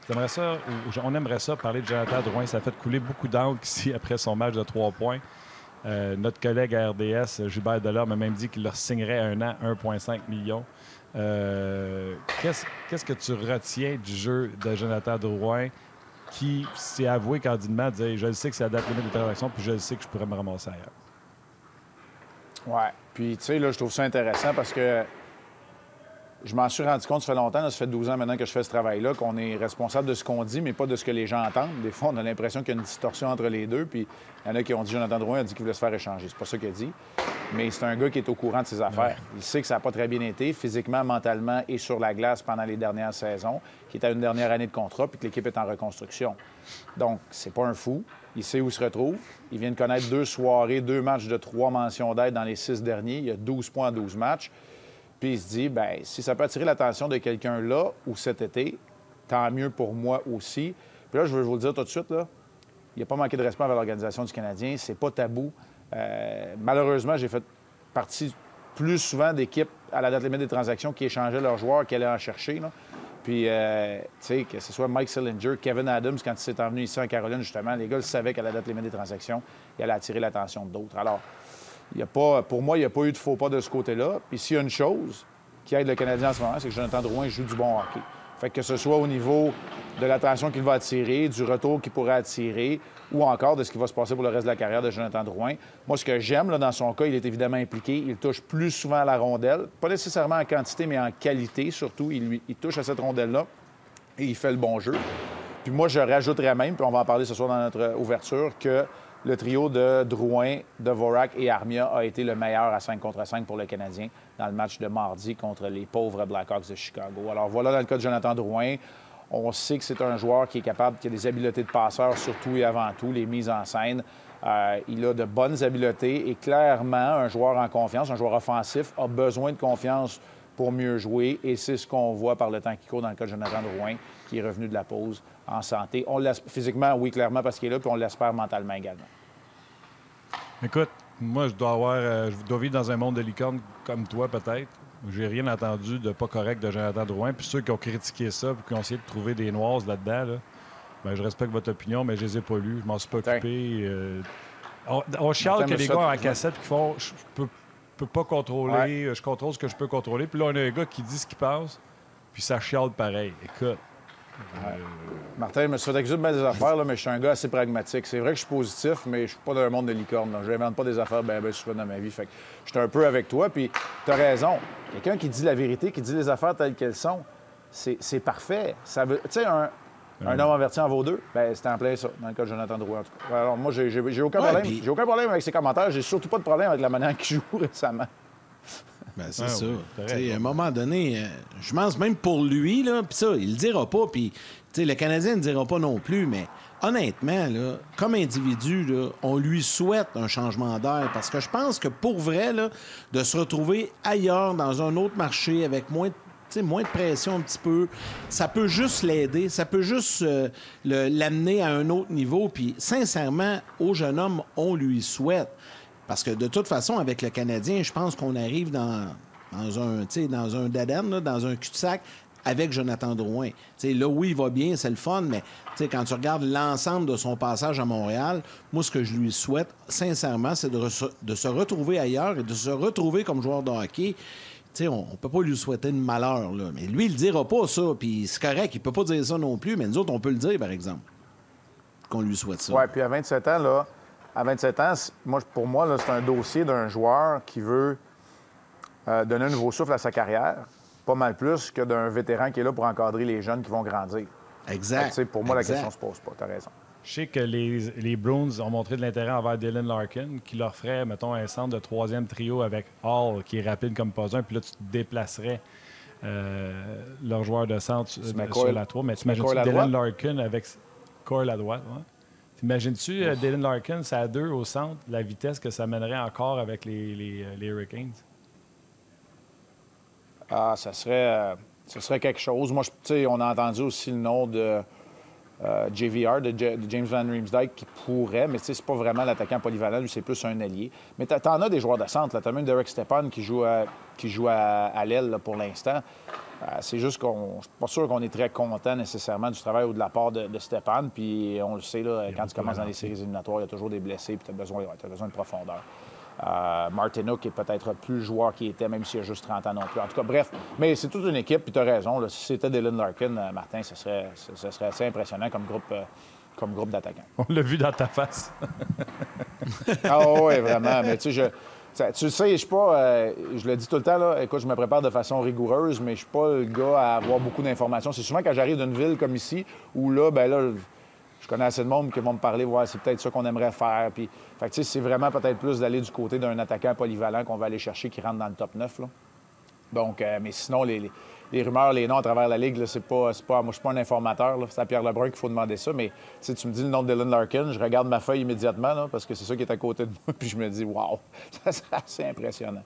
T'aimerais ça, on aimerait ça parler de Jonathan Drouin. Ça a fait couler beaucoup d'encre ici après son match de 3 points. Notre collègue à RDS, Gilbert Delorme, m'a même dit qu'il leur signerait un an 1,5 million. Qu'est-ce que tu retiens du jeu de Jonathan Drouin qui s'est avoué candidement de dire « Je le sais que c'est la date limite de transaction, puis je le sais que je pourrais me ramasser ailleurs. » Ouais. Puis, tu sais, là, je trouve ça intéressant parce que je m'en suis rendu compte, ça fait longtemps, là, ça fait 12 ans maintenant que je fais ce travail-là, qu'on est responsable de ce qu'on dit, mais pas de ce que les gens entendent. Des fois, on a l'impression qu'il y a une distorsion entre les deux, puis il y en a qui ont dit Jonathan Drouin a dit qu'il voulait se faire échanger. C'est pas ça qu'il a dit. Mais c'est un gars qui est au courant de ses affaires. Ouais. Il sait que ça n'a pas très bien été, physiquement, mentalement et sur la glace pendant les dernières saisons, qui est à une dernière année de contrat, puis que l'équipe est en reconstruction. Donc, c'est pas un fou. Il sait où il se retrouve. Il vient de connaître 2 soirées, 2 matchs de 3 mentions d'aide dans les 6 derniers. Il y a 12 points en 12 matchs. Puis il se dit, bien, si ça peut attirer l'attention de quelqu'un là ou cet été, tant mieux pour moi aussi. Puis là, je veux vous le dire tout de suite, là, il n'y a pas manqué de respect envers l'organisation du Canadien. C'est pas tabou. Malheureusement, j'ai fait partie plus souvent d'équipes à la date limite des transactions qui échangeaient leurs joueurs, qui allaient en chercher. Là. Puis, tu sais, que ce soit Mike Sillinger, Kevin Adams, quand il s'est envenu ici en Caroline, justement, les gars le savaient qu'à la date limite des transactions, il allait attirer l'attention d'autres. Alors, pour moi, il n'y a pas eu de faux pas de ce côté-là. Puis s'il y a une chose qui aide le Canadien en ce moment, c'est que Jonathan Drouin joue du bon hockey. Fait que ce soit au niveau de l'attention qu'il va attirer, du retour qu'il pourrait attirer, ou encore de ce qui va se passer pour le reste de la carrière de Jonathan Drouin. Moi, ce que j'aime, là, dans son cas, il est évidemment impliqué. Il touche plus souvent à la rondelle. Pas nécessairement en quantité, mais en qualité, surtout. Il touche à cette rondelle-là et il fait le bon jeu. Puis moi, je rajouterais même, puis on va en parler ce soir dans notre ouverture, que le trio de Drouin, Dvorak et Armia a été le meilleur à 5 contre 5 pour le Canadien dans le match de mardi contre les pauvres Blackhawks de Chicago. Alors voilà, dans le cas de Jonathan Drouin, on sait que c'est un joueur qui est capable, qui a des habiletés de passeur surtout et avant tout, les mises en scène. Il a de bonnes habiletés et clairement, un joueur en confiance, un joueur offensif, a besoin de confiance pour mieux jouer et c'est ce qu'on voit par le temps qui court dans le cas de Jonathan Drouin, qui est revenu de la pause en santé. On physiquement, oui, clairement, parce qu'il est là, puis on l'espère mentalement également. Écoute, moi, je dois vivre dans un monde de licorne comme toi, peut-être. J'ai rien entendu de pas correct de Jonathan Drouin. Puis ceux qui ont critiqué ça puis qui ont essayé de trouver des noises là-dedans, là, bien, je respecte votre opinion, mais je les ai pas lus. Je m'en suis pas occupé. On chiale que les gars en cassette qui font « je peux pas contrôler, je contrôle ce que je peux contrôler ». Puis là, on a un gars qui dit ce qu'il pense, puis ça chiale pareil. Écoute. Martin, je me suis fait accuser de bien des affaires, là, mais je suis un gars assez pragmatique. C'est vrai que je suis positif, mais je suis pas dans un monde de licorne. Je n'invente pas des affaires bien souvent dans ma vie. Fait que je suis un peu avec toi, puis tu as raison. Quelqu'un qui dit la vérité, qui dit les affaires telles qu'elles sont, c'est parfait. Ça veut, tu sais, un homme averti en vaut deux. Bien, c'était en plein ça, dans le cas de Jonathan Drouin, en tout cas. Alors, moi, j'ai aucun problème. J'ai aucun problème avec ses commentaires. J'ai surtout pas de problème avec la manière qu'il joue récemment. Ben, c'est ça. À un moment donné, je pense même pour lui, là, puis ça, il le dira pas, puis le Canadien ne dira pas non plus, mais honnêtement, là, comme individu, là, on lui souhaite un changement d'air parce que je pense que pour vrai, là, de se retrouver ailleurs, dans un autre marché, avec moins de pression un petit peu, ça peut juste l'aider, ça peut juste l'amener à un autre niveau, puis sincèrement, au jeune homme, on lui souhaite. Parce que de toute façon, avec le Canadien, je pense qu'on arrive dans un dead-end, là, dans un cul-de-sac avec Jonathan Drouin. Là, oui, il va bien, c'est le fun, mais quand tu regardes l'ensemble de son passage à Montréal, moi, ce que je lui souhaite, sincèrement, c'est de se retrouver ailleurs et de se retrouver comme joueur de hockey. On ne peut pas lui souhaiter de malheur, là. Mais lui, il ne dira pas ça, puis c'est correct, il ne peut pas dire ça non plus, mais nous autres, on peut le dire, par exemple, qu'on lui souhaite ça. Oui, puis à 27 ans, là, pour moi, là, c'est un dossier d'un joueur qui veut donner un nouveau souffle à sa carrière, pas mal plus que d'un vétéran qui est là pour encadrer les jeunes qui vont grandir. Exact. Donc, pour moi, la question ne se pose pas. Tu as raison. Je sais que les Bruins ont montré de l'intérêt envers Dylan Larkin, qui leur ferait, mettons, un centre de 3e trio avec Hall, qui est rapide comme pas un, puis là, tu te déplacerais leur joueur de centre sur la 3. Mais tu imagines Dylan Larkin avec Coyle à droite, ouais? T'imagines-tu Dylan Larkin, c'est à 2 au centre, la vitesse que ça mènerait encore avec les Hurricanes? Ah, ça serait quelque chose. Moi, on a entendu aussi le nom de JVR, de James Van Riemsdyk, qui pourrait, mais c'est pas vraiment l'attaquant polyvalent, lui, c'est plus un allié. Mais t'en as des joueurs de centre. Tu as même Derek Stepan qui joue à l'aile là, pour l'instant. C'est juste je suis pas sûr qu'on est très content nécessairement du travail ou de la part de Stepan. Puis on le sait, là, quand tu commences dans les séries éliminatoires, il y a toujours des blessés, puis tu as besoin de profondeur. Martinook est peut-être plus le joueur qu'il était, même s'il a juste 30 ans non plus. En tout cas, bref, mais c'est toute une équipe, puis tu as raison. Là, si c'était Dylan Larkin, Martin, ce serait assez impressionnant comme groupe d'attaquants. On l'a vu dans ta face. Ah oui, vraiment. Mais tu sais, tu sais, je suis pas... je le dis tout le temps, là, écoute, je me prépare de façon rigoureuse, mais je suis pas le gars à avoir beaucoup d'informations. C'est souvent quand j'arrive d'une ville comme ici, où là, je connais assez de monde qui vont me parler, ouais, c'est peut-être ça qu'on aimerait faire. Puis, fait que, c'est vraiment peut-être plus d'aller du côté d'un attaquant polyvalent qu'on va aller chercher qui rentre dans le top 9. Là. Donc, mais sinon, les rumeurs, les noms à travers la Ligue, là, c'est pas, moi, je suis pas un informateur. Là. C'est à Pierre Lebrun qu'il faut demander ça. Mais tu me dis le nom de Dylan Larkin, je regarde ma feuille immédiatement là, parce que c'est ça qui est à côté de moi. Puis je me dis, wow, ça serait assez impressionnant.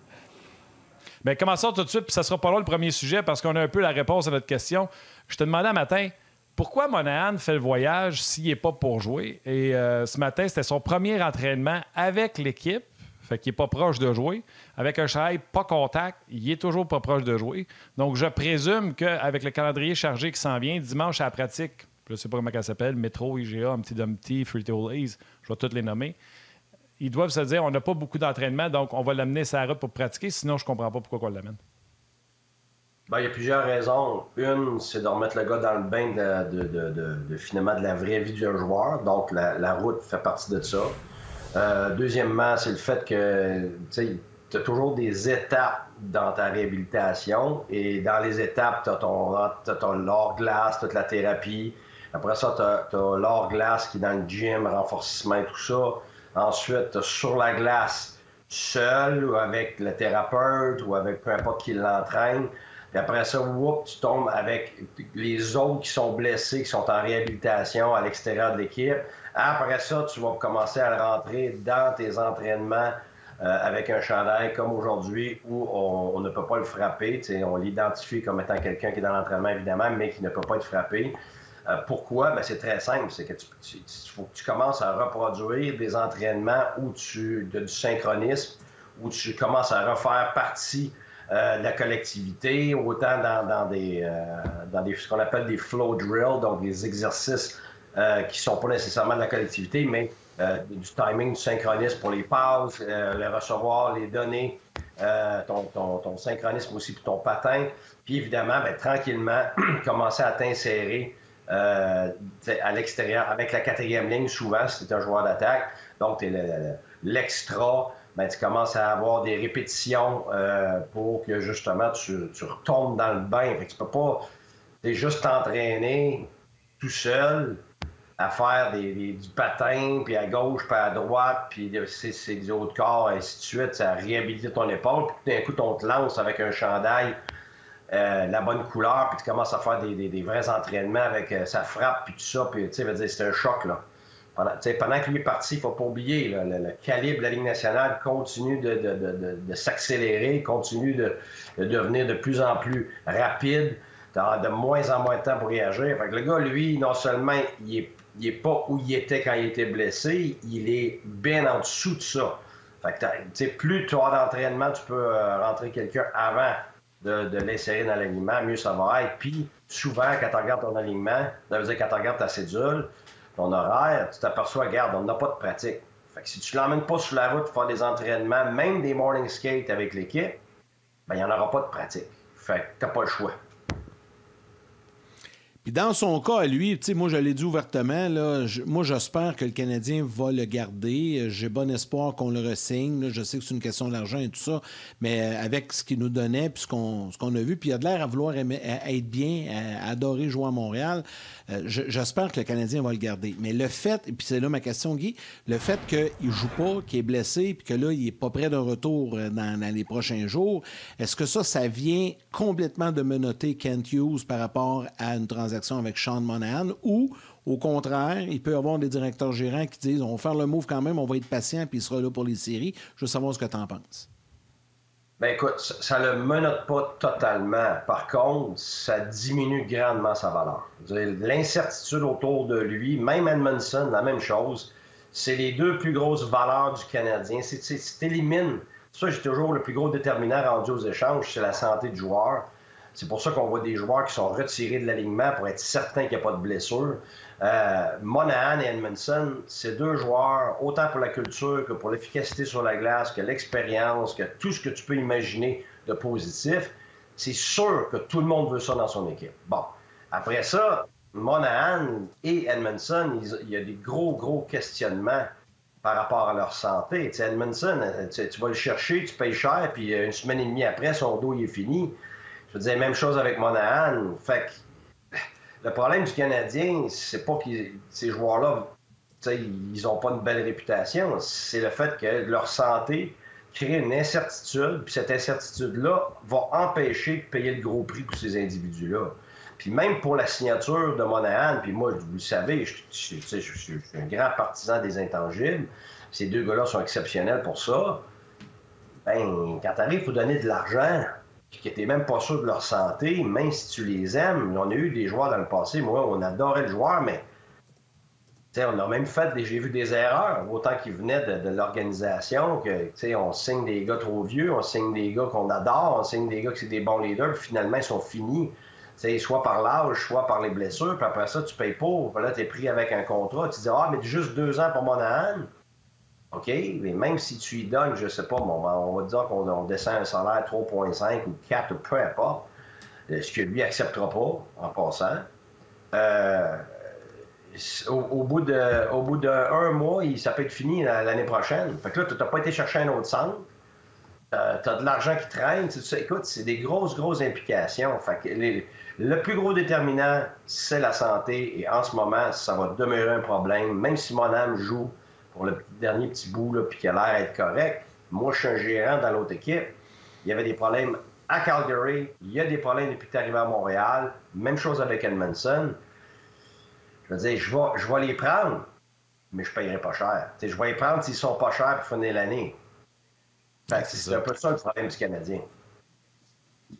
Bien, commençons tout de suite, puis ça sera pas long le premier sujet parce qu'on a un peu la réponse à notre question. Je te demandais un matin, pourquoi Monahan fait le voyage s'il n'est pas pour jouer? Et ce matin, c'était son premier entraînement avec l'équipe. Fait qu'il n'est pas proche de jouer. Avec un chandail pas contact, il est toujours pas proche de jouer. Donc, je présume qu'avec le calendrier chargé qui s'en vient, dimanche à la pratique, je ne sais pas comment elle s'appelle, Métro, IGA, Humpty, Fruity Old A's, je vais toutes les nommer, ils doivent se dire on n'a pas beaucoup d'entraînement, donc on va l'amener sur la route pour pratiquer, sinon je ne comprends pas pourquoi on l'amène. Bien, il y a plusieurs raisons. Une, c'est de remettre le gars dans le bain finalement de la vraie vie d'un joueur. Donc, la route fait partie de ça. Deuxièmement, c'est le fait que tu as toujours des étapes dans ta réhabilitation. Et dans les étapes, tu as ton hors-glace, toute la thérapie. Après ça, tu as l'hors-glace qui est dans le gym, renforcement et tout ça. Ensuite, tu as sur la glace, seul ou avec le thérapeute ou avec peu importe qui l'entraîne. Puis après ça, tu tombes avec les autres qui sont blessés, qui sont en réhabilitation à l'extérieur de l'équipe. Après ça, tu vas commencer à le rentrer dans tes entraînements avec un chandail comme aujourd'hui où on ne peut pas le frapper. On l'identifie comme étant quelqu'un qui est dans l'entraînement, évidemment, mais qui ne peut pas être frappé. Pourquoi? Bien, c'est très simple. C'est que faut que tu commences à reproduire des entraînements où du synchronisme, où tu commences à refaire partie de la collectivité, autant dans ce qu'on appelle des flow drills, donc des exercices qui ne sont pas nécessairement de la collectivité, mais du timing, du synchronisme pour les passes, le recevoir, les données, ton synchronisme aussi pour ton patin. Puis évidemment, bien, tranquillement, commencer à t'insérer à l'extérieur, avec la quatrième ligne, souvent, si tu es un joueur d'attaque. Donc, tu es l'extra. Bien, tu commences à avoir des répétitions pour que, justement, tu retombes dans le bain. Fait que tu peux pas juste t'entraîner tout seul à faire du patin, puis à gauche, puis à droite, puis c'est du haut de corps, et ainsi de suite, à réhabiliter ton épaule. Puis d'un coup, on te lance avec un chandail, la bonne couleur, puis tu commences à faire des vrais entraînements avec sa frappe, puis tout ça, puis tu sais, c'est un choc, là. Pendant que lui est parti, il ne faut pas oublier, là, le calibre de la Ligue nationale continue de s'accélérer, continue de devenir de plus en plus rapide, de moins en moins de temps pour réagir. Fait que le gars, lui, non seulement il est pas où il était quand il était blessé, il est bien en dessous de ça. Fait que plus tu as d'entraînement, tu peux rentrer quelqu'un avant de l'insérer dans l'alignement, mieux ça va être. Puis souvent, quand tu regardes ton alignement, ça veut dire quand tu regardes ta cédule, ton horaire, tu t'aperçois, regarde, on n'a pas de pratique. Fait que si tu ne l'emmènes pas sur la route pour faire des entraînements, même des morning skates avec l'équipe, bien, il n'y en aura pas de pratique. Fait que tu n'as pas le choix. Puis dans son cas, à lui, moi, je l'ai dit ouvertement, là, moi, j'espère que le Canadien va le garder. J'ai bon espoir qu'on le re-signe. Là. Je sais que c'est une question d'argent et tout ça, mais avec ce qu'il nous donnait, puis ce qu'on a vu, puis il a de l'air à vouloir être bien, à adorer jouer à Montréal, j'espère que le Canadien va le garder. Mais le fait, et puis c'est là ma question, Guy, le fait qu'il ne joue pas, qu'il est blessé, puis que là, il n'est pas près d'un retour dans les prochains jours, est-ce que ça vient complètement de menotter Kent Hughes par rapport à une transaction avec Sean Monahan, ou au contraire, il peut y avoir des directeurs gérants qui disent on va faire le move quand même, on va être patient, puis il sera là pour les séries. Je veux savoir ce que tu en penses. Ben écoute, ça ne le menote pas totalement. Par contre, ça diminue grandement sa valeur. L'incertitude autour de lui, même Edmondson, la même chose, c'est les deux plus grosses valeurs du Canadien. Si tu élimines, ça, j'ai toujours le plus gros déterminant rendu aux échanges, c'est la santé du joueur. C'est pour ça qu'on voit des joueurs qui sont retirés de l'alignement pour être certain qu'il n'y a pas de blessure. Monahan et Edmondson, c'est deux joueurs, autant pour la culture que pour l'efficacité sur la glace, que l'expérience, que tout ce que tu peux imaginer de positif. C'est sûr que tout le monde veut ça dans son équipe. Bon, après ça, Monahan et Edmondson, il y a des gros questionnements par rapport à leur santé. T'sais, Edmondson, tu vas le chercher, tu payes cher, puis une semaine et demie après, son dos il est fini. Je veux dire, même chose avec Monahan. Fait que le problème du Canadien, c'est pas que ces joueurs-là, ils n'ont pas une belle réputation. C'est le fait que leur santé crée une incertitude, puis cette incertitude-là va empêcher de payer le gros prix pour ces individus-là. Puis même pour la signature de Monahan, puis moi, vous le savez, je suis un grand partisan des intangibles. Ces deux gars-là sont exceptionnels pour ça. Ben, quand t'arrives, il faut donner de l'argent, puis que t'es même pas sûr de leur santé, même si tu les aimes. On a eu des joueurs dans le passé, moi, on adorait le joueur, mais on a même fait, j'ai vu des erreurs, autant qu'ils venaient de l'organisation, que on signe des gars trop vieux, on signe des gars qu'on adore, on signe des gars qui sont des bons leaders, puis finalement, ils sont finis. Soit par l'âge, soit par les blessures, puis après ça, tu payes pour. Puis là, tu es pris avec un contrat. Tu dis, mais juste 2 ans pour Monahan. OK, mais même si tu y donnes, je sais pas, on va dire qu'on descend un salaire 3,5 ou 4 ou peu importe, ce que lui acceptera pas, en passant. Au bout d'un mois, ça peut être fini l'année prochaine. Fait que là, tu n'as pas été chercher un autre centre. Tu as de l'argent qui traîne. Écoute, c'est des grosses implications. Fait que le plus gros déterminant, c'est la santé. Et en ce moment, ça va demeurer un problème. Même si mon âme joue pour le dernier petit bout, puis qu'il a l'air d'être correct, moi, je suis un gérant dans l'autre équipe. Il y avait des problèmes à Calgary. Il y a des problèmes depuis que tu es arrivé à Montréal. Même chose avec Edmondson. Je veux dire, je vais les prendre, mais je ne payerai pas cher. Je vais les prendre s'ils sont pas chers pour finir l'année. C'est un peu ça le problème du Canadien.